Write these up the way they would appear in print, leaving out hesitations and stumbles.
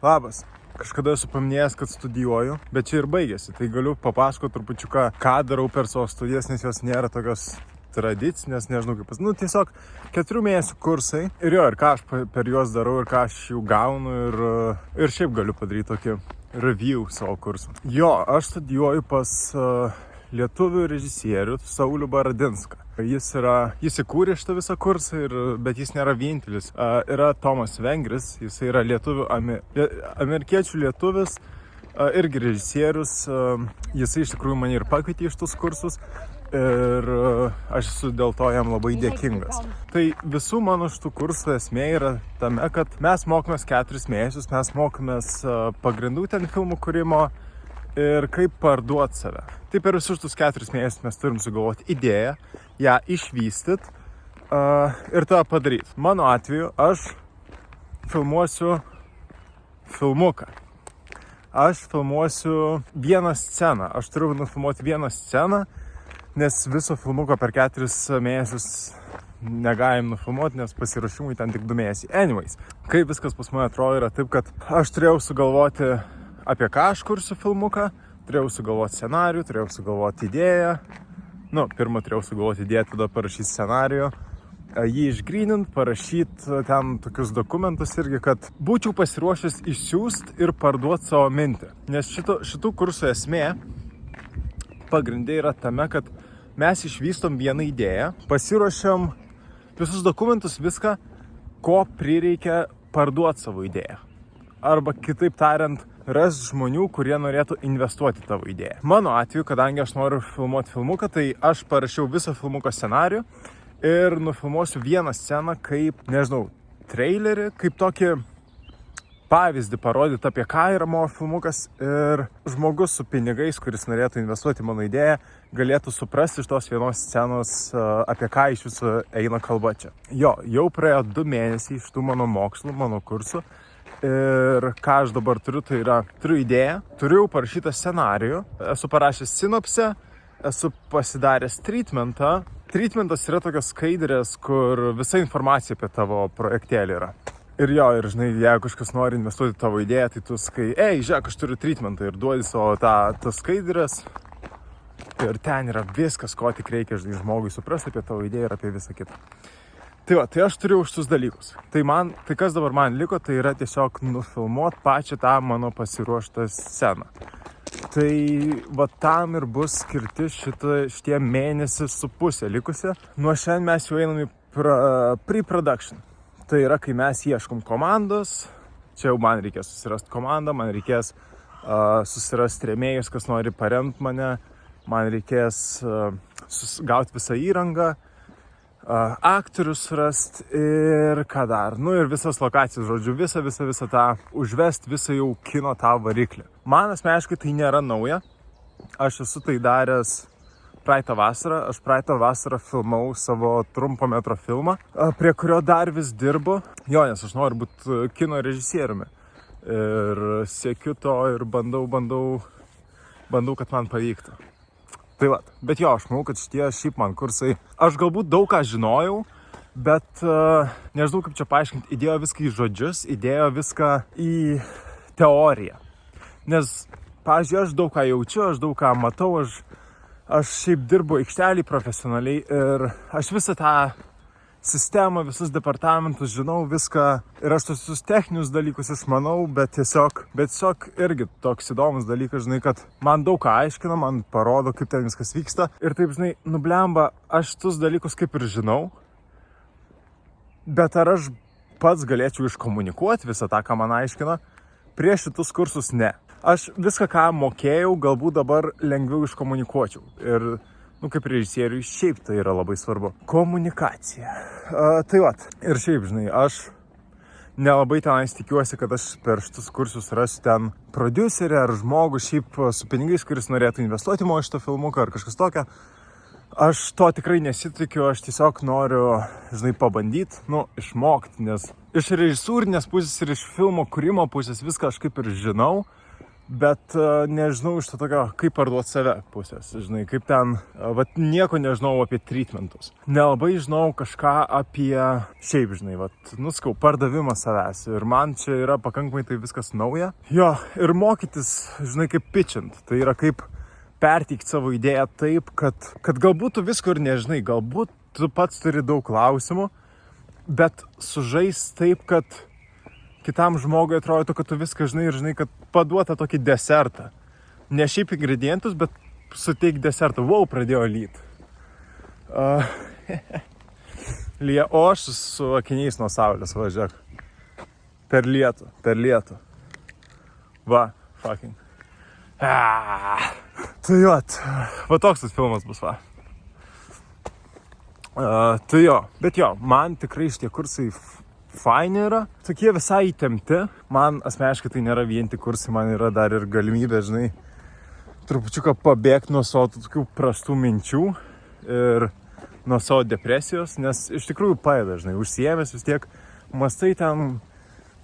Labas. Kažkada esu paminėjęs, kad studijuoju, bet čia ir baigėsi. Tai galiu papasakoti trupučiuką, ką darau per savo studijas, nes jos nėra tokios tradicinės, nežinau kaip tiesiog 4 mėnesių kursai. Ir ką aš per juos darau ir ką aš jų gaunu ir šiaip galiu padaryti tokį review savo kursų. Aš studijuoju pas lietuvių režisierių Saulių Baradinską. Jis įkūrė šitą visą kursą, bet jis nėra vienintelis. Yra Tomas Vengris, jis yra amerikiečių lietuvis, irgi režisierius. Jisai iš tikrųjų mane ir pakvietė iš tus kursus ir aš esu dėl to jam labai dėkingas. Tai visų mano šitų kursų esmė yra tame, kad mes mokomės 4 mėnesius, mes mokomės pagrindų ten filmų kūrimo ir kaip parduoti save. Tai per visus šitus 4 mėnesius mes turim sugalvoti idėją, ją išvystyti ir tą padaryti. Mano atveju aš filmuosiu filmuką. Aš filmuosiu vieną sceną. Aš turiu nufilmuoti vieną sceną, nes viso filmuko per 4 mėnesius negalim nufilmuoti, nes pasiruošimui ten tik 2 mėnesiai. Anyways, kaip viskas pas mane atrodo yra taip, kad aš turėjau sugalvoti, apie ką aš kursiu filmuką, turėjau sugalvoti scenarijų, turėjau sugalvoti idėją. Pirmą turėjau sugalvoti idėją, tada parašyti scenarijų, jį išgrynint, parašyti ten tokius dokumentus irgi, kad būčiau pasiruošęs išsiųsti ir parduoti savo mintį. Nes šitų kursų esmė pagrindė yra tame, kad mes išvystom vieną idėją, pasiruošiam visus dokumentus, viską, ko prireikia parduoti savo idėją. Arba kitaip tariant, ras žmonių, kurie norėtų investuoti tavo idėją. Mano atveju, kadangi aš noriu filmuoti filmuką, tai aš parašiau visą filmuko scenarijų ir nufilmuosiu vieną sceną kaip, trailerį, kaip tokį pavyzdį parodyti, apie ką yra mano filmukas ir žmogus su pinigais, kuris norėtų investuoti mano idėją, galėtų suprasti iš tos vienos scenos, apie ką iš viso eina kalba čia. Jau praėjo 2 mėnesiai iš tų mano mokslų, mano kursų. Ir ką aš dabar turiu, tai yra, turiu idėją, turiu parašytą scenarijų, esu parašęs sinopsę, esu pasidaręs treatmentą. Treatmentas yra tokios skaidrės, kur visa informacija apie tavo projektėlį yra. Ir jeigu kažkas nori investuoti tavo idėją, tai tu sakai, žiūrėk, aš turiu treatmentą ir duodi savo tas skaidrės. Ir ten yra viskas, ko tik reikia, žmogui suprasti apie tavo idėją ir apie visą kitą. Tai aš turiu šitus dalykus. Tai kas dabar man liko, tai yra tiesiog nufilmuoti pačią tą mano pasiruoštą sceną. Tai tam ir bus skirti šitie 1,5 mėnesiai likusi. Nuo šiandien mes jau einam į pre-production. Tai yra, kai mes ieškom komandos. Čia jau man reikės susirasti komandą, man reikės susirasti rėmėjus, kas nori paremti mane. Man reikės gauti visą įrangą. Aktorius rasti ir ką dar, ir visas lokacijas, visą tą užvest, visą jau kino tą variklį. Man asmeniškai tai nėra nauja, aš esu tai daręs praeitą vasarą, aš praeitą vasarą filmau savo trumpo metro filmą, prie kurio dar vis dirbu, nes aš noriu būti kino režisieriumi ir siekiu to ir bandau, kad man pavyktų. Bet aš manau, kad šiaip man kursai, aš galbūt daug ką žinojau, bet nežinau kaip čia paaiškinti, įdėjo viską į žodžius, įdėjo viską į teoriją. Nes, pavyzdžiui, aš daug ką jaučiu, aš daug ką matau, aš šiaip dirbu aikštelį profesionaliai ir aš visą tą sistemą, visus departamentus žinau, viską ir aš visus techninius dalykus išmanau, bet tiesiog irgi toks įdomus dalykas, kad man daug ką aiškina, man parodo, kaip ten viskas vyksta ir taip, nublemba, aš tus dalykus kaip ir žinau, bet ar aš pats galėčiau iškomunikuoti visą tą, ką man aiškina, prieš šitus kursus ne. Aš viską, ką mokėjau, galbūt dabar lengviau iškomunikuočiau ir kaip režisieriui šiaip tai yra labai svarbu. Komunikacija. Ir šiaip, aš nelabai tenais tikiuosi, kad aš per šitus kursus rasiu ten prodiuserį ar žmogų šiaip su pinigais, kuris norėtų investuoti mano šitą filmuką ar kažkas tokio. Aš to tikrai nesitikiu, aš tiesiog noriu, pabandyti, išmokti, nes iš režisūrinės pusės ir iš filmo kūrimo pusės viską aš kaip ir žinau, Bet nežinau iš to tokio, kaip parduoti save pusės, žinai, kaip ten, vat nieko nežinau apie treatmentus. Nelabai žinau kažką apie šiaip, žinai, vat, nuskau, pardavimą savęs. Ir man čia yra pakankamai tai viskas nauja. Jo, ir mokytis, žinai, kaip pitchint. Tai yra kaip perteikti savo idėją taip, kad galbūt tu visko ir nežinai, galbūt tu pats turi daug klausimų, bet sužais taip, kad kitam žmogui atrodo, kad tu viską žinai ir žinai, kad paduota tokį desertą. Ne šiaip ingredientus, bet suteik desertą. Wow, pradėjo lyt. Lyja, o aš su akiniais nuo saulės važiuok. Per lietų. Va, fucking. Tai jo, va toks tas filmas bus, va. Tai jo, bet jo, man tikrai šitie kursai faini yra. Tokie visai įtempti. Man asmeniškai tai nėra vien tik kursai, man yra dar ir galimybė, žinai, trupučiuką pabėgti nuo savo tokių prastų minčių ir nuo savo depresijos, nes iš tikrųjų padeda, žinai, užsiėmęs vis tiek mastai ten.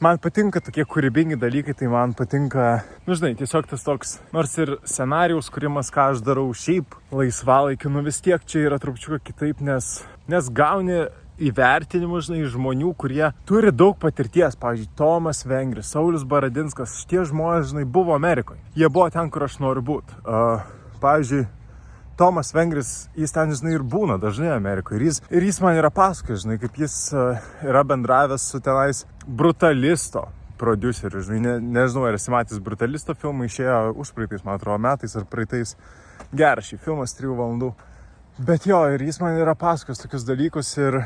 Man patinka tokie kūrybingi dalykai, tai man patinka, žinai, tiesiog tas toks, nors ir scenarijaus kūrimas, ką aš darau šiaip laisvalaikiu, vis tiek čia yra trupučiuką kitaip, nes gauni įvertinimų, žinai, žmonių, kurie turi daug patirties. Pavyzdžiui, Tomas Vengris, Saulius Baradinskas, šitie žmonės, žinai, buvo Amerikoje. Jie buvo ten, kur aš noriu būti. Pavyzdžiui, Tomas Vengris, jis ten, žinai, ir būna dažnai Amerikoje. Ir jis man yra pasakojęs, žinai, kaip jis yra bendravęs su tenais Brutalisto prodiuseriu, žinai, nežinau, ar esi matęs Brutalisto filmą, išėjo užpraeitais, man atrodo, metais ar praeitais. Geras šį filmas, 3 valandų. Bet jo, ir jis man yra pasakojęs tokius dalykus ir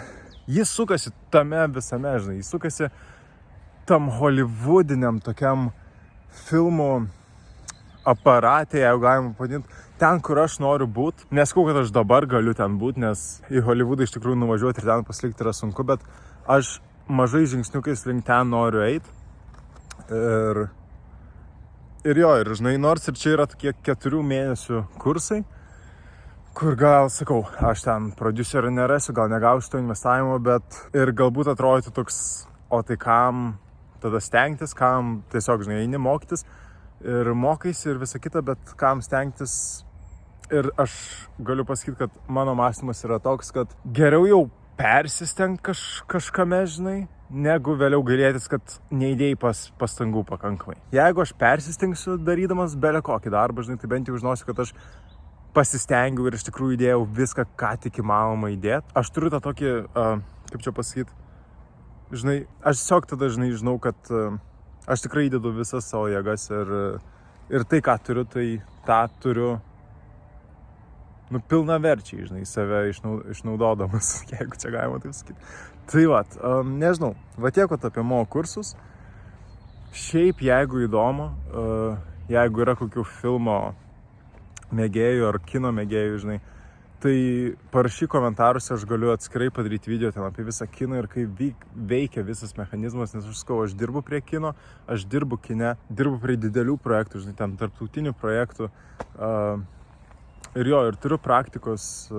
jis sukasi tame visame, žinai, jis sukasi tam hollywoodiniam tokiam filmų aparatė, jeigu galima padinti, ten, kur aš noriu būti. Neskau, kad aš dabar galiu ten būti, nes į Hollywoodą iš tikrųjų nuvažiuoti ir ten pasilikti yra sunku, bet aš mažai žingsniukais link ten noriu eiti. Ir jo, ir žinai, nors ir čia yra tokie 4 mėnesių kursai, kur gal, sakau, aš ten prodiuserio nerasiu, gal negausiu to investavimo, bet ir galbūt atrodytų toks, o tai kam tada stengtis, kam tiesiog, žinai, eini mokytis ir mokaisi ir visa kita, bet kam stengtis. Ir aš galiu pasakyti, kad mano mąstymas yra toks, kad geriau jau persistengti kažkame, žinai, negu vėliau gailėtis, kad neįdėjai pastangų pakankamai. Jeigu aš persistengsiu darydamas belę kokį darbą, žinai, tai bent jau žinosiu, kad aš pasistengiau ir iš tikrųjų įdėjau viską, ką tik įmanoma įdėti. Aš turiu tą tokį, kaip čia pasakyti, žinai, aš tiesiog tada, žinai, žinau, kad aš tikrai įdedu visas savo jėgas ir tai, ką turiu, tai tą turiu pilnaverčiai, žinai, save išnaudodamas, jeigu čia galima taip sakyti. Tai vat, nežinau, va tiek apie mano kursus. Šiaip, jeigu įdomu, jeigu yra kokių filmo mėgėjų ar kino mėgėjų, žinai, tai parašyk komentaruose, aš galiu atskirai padaryti video ten apie visą kiną ir kaip veikia visas mechanizmas, nes aš sakau, aš dirbu prie kino, aš dirbu kine, dirbu prie didelių projektų, žinai, ten tarptautinių projektų. Ir jo, ir turiu praktikos,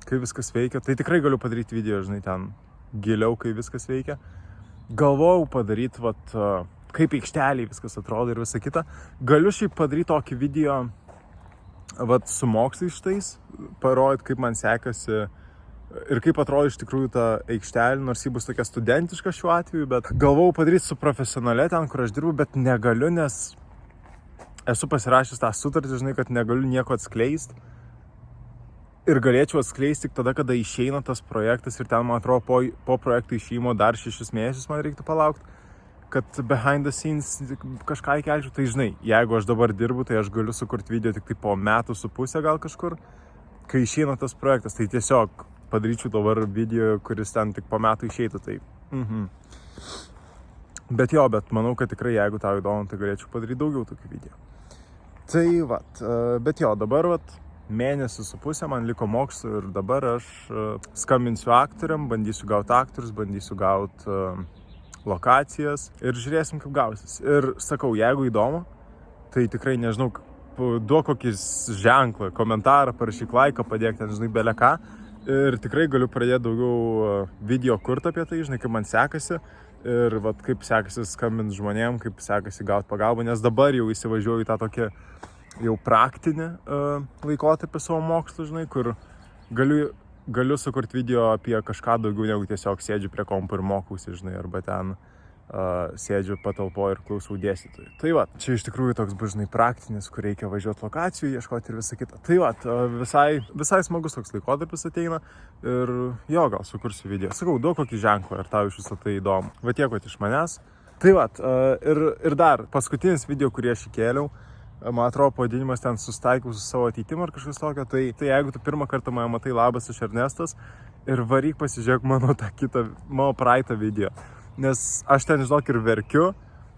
kai viskas veikia. Tai tikrai galiu padaryti video, žinai, ten giliau, kai viskas veikia. Galvojau padaryti, vat, kaip aikšteliai viskas atrodo ir visa kita. Galiu šiaip padaryti tokį video, vat, su mokslais šitais, parodyti, kaip man sekasi ir kaip atrodo iš tikrųjų ta aikštelė, nors ji bus tokia studentiška šiuo atveju, bet galvojau padaryti su profesionale ten, kur aš dirbu, bet negaliu, nes esu pasirašęs tą sutartį, žinai, kad negaliu nieko atskleisti. Ir galėčiau atskleisti tik tada, kada išeina tas projektas ir ten, man atrodo, po projekto išėjimo dar 6 mėnesius man reiktų palaukti, kad behind the scenes kažką įkelčiau. Tai žinai, jeigu aš dabar dirbu, tai aš galiu sukurti video tik tai po 1.5 metų gal kažkur, kai išeina tas projektas. Tai tiesiog padaryčiau dabar video, kuris ten tik po metų išeitų. Tai Bet manau, kad tikrai, jeigu tau įdomu, tai galėčiau padaryti daugiau tokių video. Tai vat, bet jo, dabar vat 1.5 mėnesių man liko mokslo ir dabar aš skambinsiu aktoriam, bandysiu gauti aktorius, bandysiu gauti lokacijas ir žiūrėsim, kaip gausis. Ir sakau, jeigu įdomu, tai tikrai nežinau, duok kokį ženklą, komentarą, parašyk laiką, padėk ten, žinai, bele ką. Ir tikrai galiu pradėti daugiau video kurti apie tai, žinai, kaip man sekasi. ir vat, kaip sekasi skambinti žmonėm, kaip sekasi gauti pagalbą, nes dabar jau įsivažiuoju į tą tokį jau praktinį laikotarpį savo mokslų, žinai, kur galiu sukurti video apie kažką daugiau negu tiesiog sėdžiu prie kompo ir mokausi, žinai, arba ten sėdžiu patalpoje ir klausau dėstytojų. Tai va, čia iš tikrųjų toks bus, žinai, praktinis, kur reikia važiuoti lokacijų, ieškoti ir visą kitą. Tai va, visai smagus toks laikotarpis ateina ir jo, gal sukursiu video. Sakau, duok kokį ženklą, ar tau iš viso tai įdomu. Va tiek iš manęs. Tai va, ir dar paskutinis video, kurį aš įkėliau, man atrodo, pavadinimas ten susitaikiau su savo ateitim ar kažkas tokio, tai jeigu tu pirmą kartą mane matai, labas, aš Ernestas, ir varyk pasižiūrėk mano praeitą video. Nes aš ten, žinok, ir verkiu,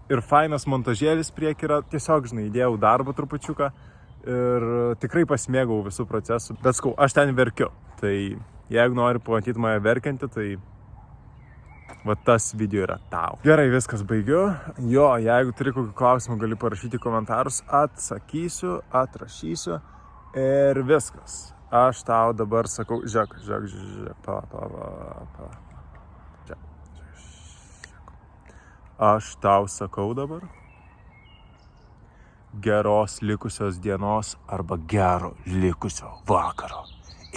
ir fainas montažėlis prieki yra, tiesiog, žinai, įdėjau darbą trupučiuką ir tikrai pasimėgau visų procesų, bet skau, aš ten verkiu. Tai jeigu nori pamatyti mane verkiantį, tai va tas video yra tau. Gerai, viskas baigiu. Jo, jeigu turi kokį klausimą, gali parašyti komentarus, atsakysiu, atrašysiu ir viskas. Aš tau dabar sakau, žiūrėk, Aš tau sakau dabar geros likusios dienos arba gero likusio vakaro.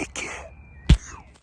Iki.